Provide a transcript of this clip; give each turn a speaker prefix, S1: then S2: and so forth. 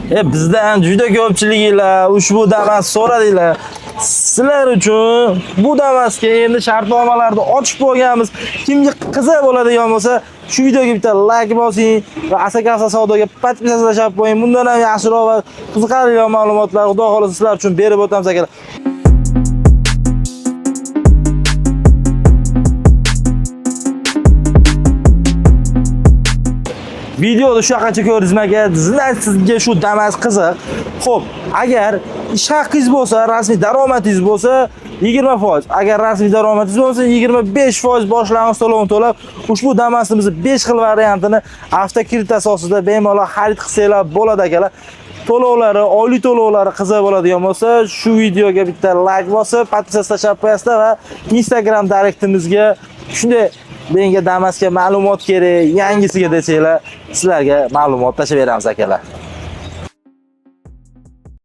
S1: Bizdan juda ko'pchiliginglar ushbu Damas so'radinglar. Sizlar uchun bu Damasga endi shartnomalarni ochib qo'yganmiz. Kimga qiziq bo'ladigan bo'lsa, shu videoga bitta like bosing va Asaka savdoga podpisatsiya qo'ying. Bundan ham yaxshiroq va qiziqarli ma'lumotlar xudo xolasa sizlar uchun berib o'tamiz akalar. Videoni shu haqacha ko'rdingizmi aka? Sizga shu Damas qiziq. Xo'p, agar ish haqingiz bo'lsa, rasmiy daromadingiz bo'lsa 20%, agar rasmiy daromadingiz bo'lsa 25% boshlang'ich to'lovni to'lab, ushbu Damasimizni 5 xil variantini avtokredit asosida bemalol xarid qilsanglar bo'ladi akalar. To'lovlari, oylik to'lovlari qiziq bo'ladigan bo'lsa, shu videoga bitta like bosib, podpisatsiya tashlab qo'yasizlar va Instagram direktimizga shunday menga Damasga ma'lumot kerak, yangisiga desanglar, sizlarga ma'lumot tashlab beramiz akalar.